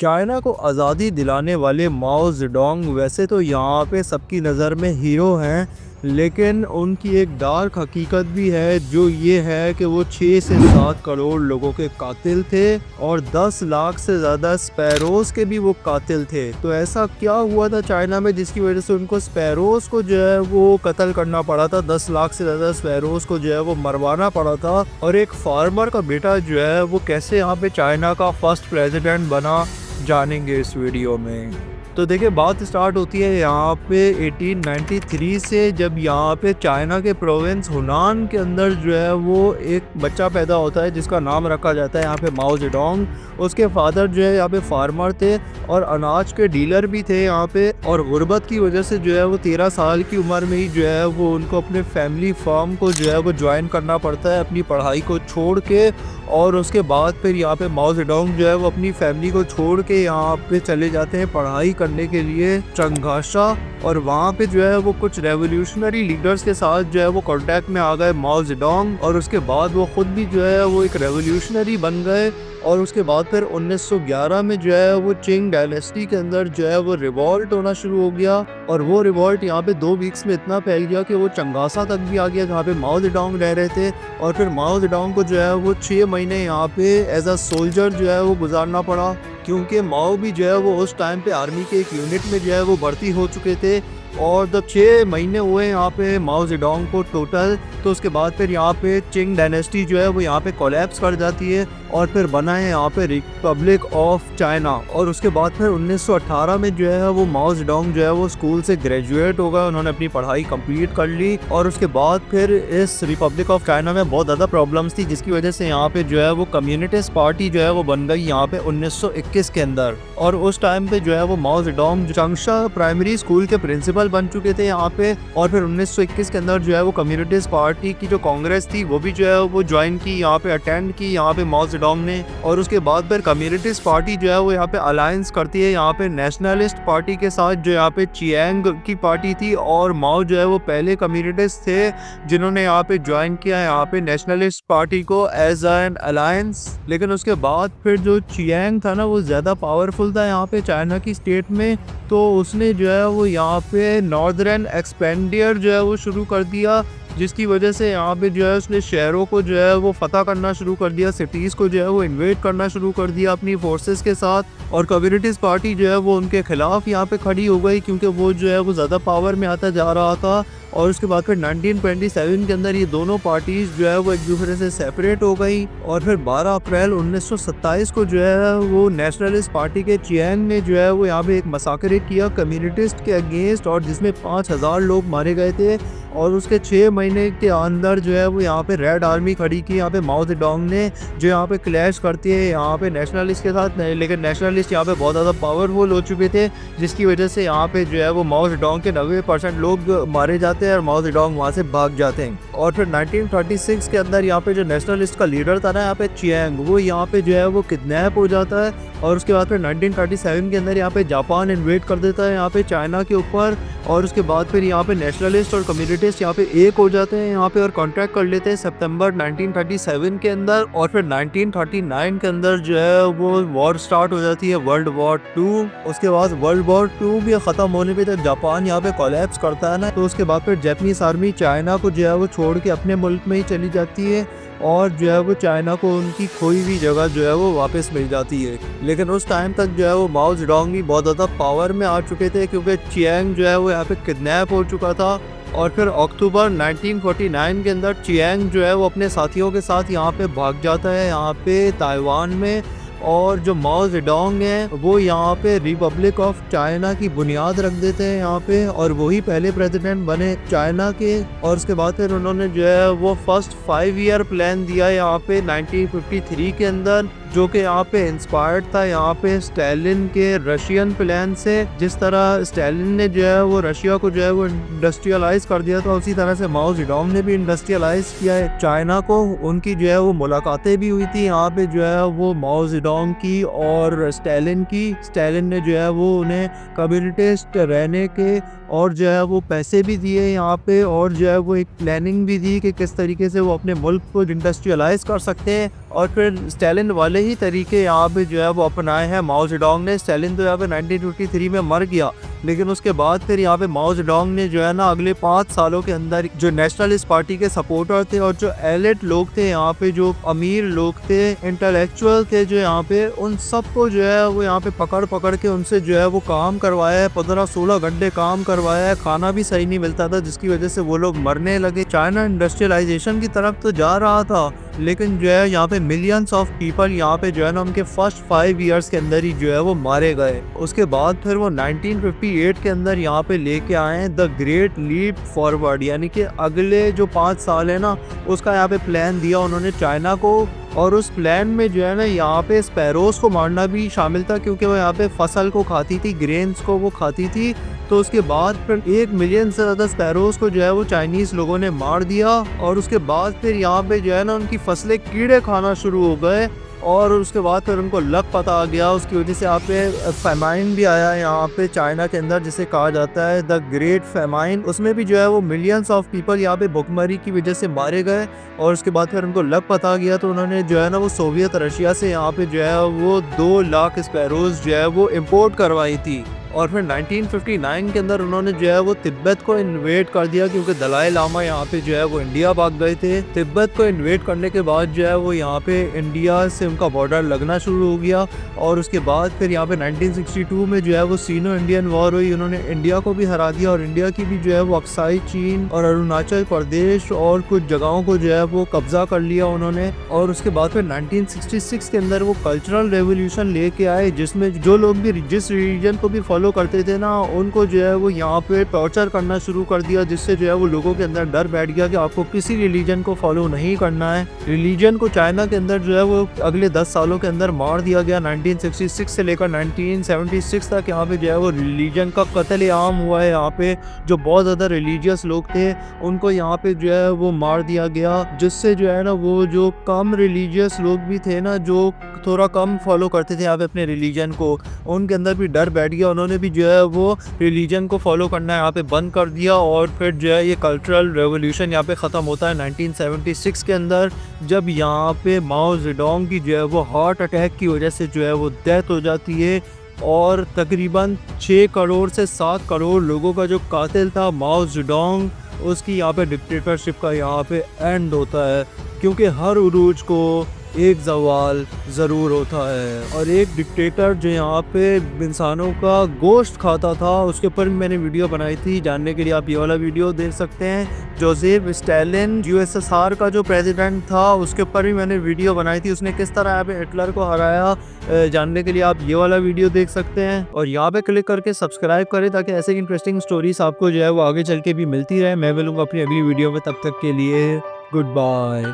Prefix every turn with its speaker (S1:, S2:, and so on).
S1: China को आज़ादी दिलाने वाले माओ ज़ेडोंग वैसे तो यहाँ पे सबकी नज़र में हीरो हैं, लेकिन उनकी एक डार्क हकीकत भी है जो ये है कि वो 6 से 7 करोड़ लोगों के कातिल थे और 10 लाख से ज़्यादा स्पैरोज़ के भी वो कातिल थे। तो ऐसा क्या हुआ था चाइना में जिसकी वजह से उनको स्पैरोज़ को जो है वो कत्ल करना पड़ा था, 10 लाख से ज़्यादा स्पैरोज़ को जो है वो मरवाना पड़ा था। और एक फार्मर का बेटा जो है वो कैसे यहाँ पे चाइना का फर्स्ट प्रेसिडेंट बना, जानेंगे इस वीडियो में। तो देखिए, बात स्टार्ट होती है यहाँ पे 1893 से, जब यहाँ पे चाइना के प्रोविंस हुनान के अंदर जो है वो एक बच्चा पैदा होता है जिसका नाम रखा जाता है यहाँ पे माओ ज़ेडोंग। उसके फादर जो है यहाँ पे फार्मर थे और अनाज के डीलर भी थे यहाँ पे, और गुर्बत की वजह से जो है वो 13 साल की उम्र में ही जो है वो उनको अपने फैमिली फार्म को जो है वो ज्वाइन करना पड़ता है अपनी पढ़ाई को छोड़ के। और उसके बाद फिर यहाँ पे माओ ज़ेडोंग जो है वो अपनी फैमिली को छोड़ के यहाँ पे चले जाते हैं पढ़ाई करने के लिए चंगाशा, और वहाँ पे जो है वो कुछ रेवोल्यूशनरी लीडर्स के साथ जो है वो कांटेक्ट में आ गए माओ ज़ेडोंग, और उसके बाद वो खुद भी जो है वो एक रेवोल्यूशनरी बन गए। और उसके बाद फिर 1911 में जो है वो चिंग डायनेस्टी के अंदर जो है वो रिवॉल्ट होना शुरू हो गया, और वो रिवॉल्ट यहाँ पे 2 वीक्स में इतना फैल गया कि वो चंगासा तक भी आ गया जहाँ पे माओ ज़ेडोंग रह रहे थे। और फिर माओ ज़ेडोंग को जो है वो 6 महीने यहाँ पे एज अ सोल्जर जो है वो गुजारना पड़ा, क्योंकि माओ भी जो है वो उस टाइम पे आर्मी के एक यूनिट में जो है वो भर्ती हो चुके थे। और जब 6 महीने हुए यहाँ पे माओ ज़ेडोंग को टोटल, तो उसके बाद फिर यहाँ पे चिंग डायनेस्टी जो है वो यहाँ पे कोलैप्स कर जाती है और फिर बना है यहाँ पे रिपब्लिक ऑफ चाइना। और उसके बाद फिर 1918 में जो है वो माओ ज़ेडोंग जो है वो स्कूल से ग्रेजुएट हो गए, उन्होंने अपनी पढ़ाई कंप्लीट कर ली। और उसके बाद फिर इस रिपब्लिक ऑफ चाइना में बहुत ज़्यादा प्रॉब्लम्स थी जिसकी वजह से यहाँ पे जो है वो कम्युनिस्ट पार्टी जो है वो बन गई यहाँ पे 1921 के अंदर। और उस टाइम पे जो है वो माओ ज़ेडोंग चंगशा प्राइमरी स्कूल के प्रिंसिपल बन चुके थे यहाँ पे। और फिर 1921 के अंदर जो है वो कम्युनिस्ट पार्टी की जो कांग्रेस थी वो भी जो है वो ज्वाइन की, यहाँ पे अटेंड की यहाँ पे माओ ज़ेडोंग ने। और उसके बाद फिर कम्युनिस्ट पार्टी जो है वो यहाँ पे अलायंस करती है यहाँ पे नेशनलिस्ट पार्टी के साथ, जो यहाँ पे चियांग की पार्टी थी। और माओ जो है वो पहले कम्युनिस्ट थे जिन्होंने यहाँ पे ज्वाइन किया यहाँ पे नेशनलिस्ट पार्टी को एज एन अलायंस। लेकिन उसके बाद फिर जो चियांग था ना वो ज़्यादा पावरफुल था यहाँ पे चाइना की स्टेट में, तो उसने जो है वो यहाँ पे नॉर्दर्न एक्सपेंडियर जो है वो शुरू कर दिया, जिसकी वजह से यहाँ पे जो है उसने शहरों को जो है वो फतह करना शुरू कर दिया, सिटीज़ को जो है वो इन्वेड करना शुरू कर दिया अपनी फोर्सेस के साथ। और कम्युनिस्ट पार्टी जो है वो उनके खिलाफ यहाँ पे खड़ी हो गई क्योंकि वो जो है वो ज़्यादा पावर में आता जा रहा था। और उसके बाद फिर 1927 के अंदर ये दोनों पार्टीज जो है वो एक दूसरे से सेपरेट हो गई। और फिर 12 अप्रैल 1927 को जो है वो नेशनलिस्ट पार्टी के चियांग ने जो है वो यहाँ पे एक मसाकरे किया कम्युनिस्ट के अगेंस्ट, और जिसमें 5000 लोग मारे गए थे। और उसके 6 महीने के अंदर जो है वो यहाँ पे रेड आर्मी खड़ी की यहाँ पे माओ ज़ेडोंग ने, जो यहाँ पे क्लैश करती है यहाँ पे नेशनलिस्ट के साथ। लेकिन नेशनलिस्ट यहाँ पे बहुत ज़्यादा पावरफुल हो चुके थे जिसकी वजह से यहाँ पे जो है वो माओ ज़ेडोंग के 90% लोग मारे जाते हैं और माओ ज़ेडोंग वहाँ से भाग जाते हैं। और फिर 1936 के अंदर यहाँ पे जो नेशनलिस्ट का लीडर था ना यहाँ पे चियांग, वो यहाँ पे जो है वो किडनैप हो जाता है। और उसके बाद फिर 1937 के अंदर यहाँ पे जापान इन्वेड कर देता है यहाँ पे चाइना के ऊपर। और उसके बाद फिर यहाँ पे नेशनलिस्ट और कम्युनिस्ट यहाँ पे एक हो जाते हैं यहाँ पे और कॉन्ट्रैक्ट कर लेते हैं सितंबर 1937 के अंदर। और फिर 1939 के अंदर जो है वो वॉर स्टार्ट हो जाती है, वर्ल्ड वॉर 2। उसके बाद वर्ल्ड वॉर 2 भी ख़त्म होने पे जब जापान यहाँ पे कोलैप्स करता है ना, तो उसके बाद फिर जापानीज आर्मी चाइना को जो है वो छोड़ के अपने मुल्क में ही चली जाती है, और जो है वो चाइना को उनकी खोई हुई जगह जो है वो वापस मिल जाती है। लेकिन उस टाइम तक जो है वो माओ ज़ेडोंग भी बहुत ज़्यादा पावर में आ चुके थे क्योंकि चियांग जो है वो यहाँ पे किडनैप हो चुका था। और फिर अक्टूबर 1949 के अंदर चियांग जो है वो अपने साथियों के साथ यहाँ पे भाग जाता है यहाँ पे ताइवान में। और जो माओ ज़ेडोंग है वो यहाँ पे रिपब्लिक ऑफ चाइना की बुनियाद रख देते हैं यहाँ पे, और वही पहले प्रेसिडेंट बने चाइना के। और उसके बाद फिर उन्होंने जो है वो फर्स्ट 5 ईयर प्लान दिया यहाँ पे 1953 के अंदर, जो कि यहाँ पे इंस्पायर्ड था यहाँ पे स्टालिन के रशियन प्लान से। जिस तरह स्टालिन ने जो है वो रशिया को जो है वो इंडस्ट्रियलाइज कर दिया था, उसी तरह से माओ ज़ेडोंग ने भी इंडस्ट्रियलाइज किया है चाइना को। उनकी जो है वो मुलाकातें भी हुई थी यहाँ पे जो है वो माओ ज़ेडोंग की और स्टालिन की। स्टालिन ने जो है वो उन्हें कम्युनिस्ट रहने के और जो है वो पैसे भी दिए यहाँ पे, और जो है वो एक प्लानिंग भी दी कि किस तरीके से वो अपने मुल्क को इंडस्ट्रियलाइज कर सकते हैं। और फिर स्टालिन वाले ही तरीके यहाँ पे जो है वो अपनाए हैं माओ जेडोंग ने। स्टालिन तो यहाँ पे 1953 में मर गया, लेकिन उसके बाद फिर यहाँ पे माओ जेडोंग ने जो है ना अगले 5 सालों के अंदर जो नेशनलिस्ट पार्टी के सपोर्टर थे और जो एलिट लोग थे यहाँ पे, जो अमीर लोग थे, इंटेलेक्चुअल थे जो यहाँ पे, उन सबको जो है वो यहाँ पे पकड़ पकड़ के उनसे जो है वो काम करवाया है। 15-16 घंटे काम करवाया है, खाना भी सही नहीं मिलता था, जिसकी वजह से वो लोग मरने लगे। चाइना इंडस्ट्रियलाइजेशन की तरफ तो जा रहा था, लेकिन जो है यहाँ पे मिलियंस ऑफ पीपल यहाँ पे जो है ना उनके फर्स्ट 5 इयर्स के अंदर ही जो है वो मारे गए। उसके बाद फिर वो 1958 के अंदर यहाँ पे लेके आए हैं द ग्रेट लीप फॉरवर्ड, यानी कि अगले जो 5 साल है ना उसका यहाँ पे प्लान दिया उन्होंने चाइना को। और उस प्लान में जो है ना यहाँ पे स्पैरोज को मारना भी शामिल था, क्योंकि वो यहाँ पे फसल को खाती थी, ग्रेन्स को वो खाती थी। तो उसके बाद फिर 1 मिलियन से ज़्यादा स्पैरोज को जो है वो चाइनीज़ लोगों ने मार दिया। और उसके बाद फिर यहाँ पे जो है ना उनकी फसलें कीड़े खाना शुरू हो गए, और उसके बाद फिर उनको लक पता आ गया। उसकी वजह से यहाँ पे फेमाइन भी आया यहाँ पे चाइना के अंदर, जिसे कहा जाता है द ग्रेट फेमाइन। उसमें भी जो है वो मिलियंस ऑफ पीपल यहाँ पे भुखमरी की वजह से मारे गए। और उसके बाद फिर उनको लक पता आ गया, तो उन्होंने जो है ना वो सोवियत रशिया से यहाँ पे जो है वो 2 लाख स्पैरोज जो है वो इम्पोर्ट करवाई थी। और फिर 1959 के अंदर उन्होंने जो है वो तिब्बत को इन्वेड कर दिया, क्योंकि दलाई लामा यहाँ पे जो है वो इंडिया भाग गए थे। तिब्बत को इन्वेड करने के बाद जो है वो यहाँ पे इंडिया से उनका बॉर्डर लगना शुरू हो गया। और उसके बाद फिर यहाँ पे 1962 में जो है वो सीनो इंडियन वॉर हुई, उन्होंने इंडिया को भी हरा दिया, और इंडिया की भी जो है वो अक्साई चीन और अरुणाचल प्रदेश और कुछ जगहों को जो है वो कब्जा कर लिया उन्होंने। और उसके बाद फिर 1966 के अंदर वो कल्चरल रेवोल्यूशन लेके आए, जिसमें जो लोग भी जिस रिलीजन को भी फॉलो करते थे ना उनको जो है वो यहाँ पे टॉर्चर करना शुरू कर दिया, जिससे जो है वो लोगों के अंदर डर बैठ गया कि आपको किसी रिलीजन को फॉलो नहीं करना है। रिलीजन को चाइना के अंदर जो है वो अगले 10 सालों के अंदर मार दिया गया। 1966 से लेकर 1976 तक यहाँ पे जो है वो रिलीजन का कत्लेआम हुआ है। यहाँ पे जो बहुत ज़्यादा रिलीजियस लोग थे उनको यहाँ पे जो है वो मार दिया गया, जिससे जो है ना वो जो कम रिलीजियस लोग भी थे ना, जो थोड़ा कम फॉलो करते थे यहाँ पे अपने रिलीजन को, उनके अंदर भी डर बैठ गया। उन्होंने भी जो है वो रिलीजन को फॉलो करना यहाँ पे बंद कर दिया। और फिर जो है ये कल्चरल रेवोल्यूशन यहाँ पे ख़त्म होता है 1976 के अंदर, जब यहाँ पे माओ जेडोंग की जो है वो हार्ट अटैक की वजह से जो है वो डेथ हो जाती है। और तकरीबन 6 करोड़ से 7 करोड़ लोगों का जो कातिल था माओ जेडोंग, उसकी यहाँ पे डिक्टेटरशिप का यहाँ पे एंड होता है। क्योंकि हर उरूज को एक ज़वाल ज़रूर होता है, और एक डिक्टेटर जो यहाँ पे इंसानों का गोश्त खाता था उसके ऊपर मैंने वीडियो बनाई थी। जानने के लिए आप ये वाला वीडियो देख सकते हैं। जोसेफ स्टालिन यूएसएसआर का जो प्रेसिडेंट था उसके ऊपर भी मैंने वीडियो बनाई थी, उसने किस तरह यहाँ पे हिटलर को हराया। जानने के लिए आप ये वाला वीडियो देख सकते हैं, और यहाँ पे क्लिक करके सब्सक्राइब करें ताकि ऐसे इंटरेस्टिंग स्टोरीज आपको जो है वो आगे चल के भी मिलती रहे। मैं मिलूंगा अपनी अगली वीडियो में, तब तक के लिए गुड बाय।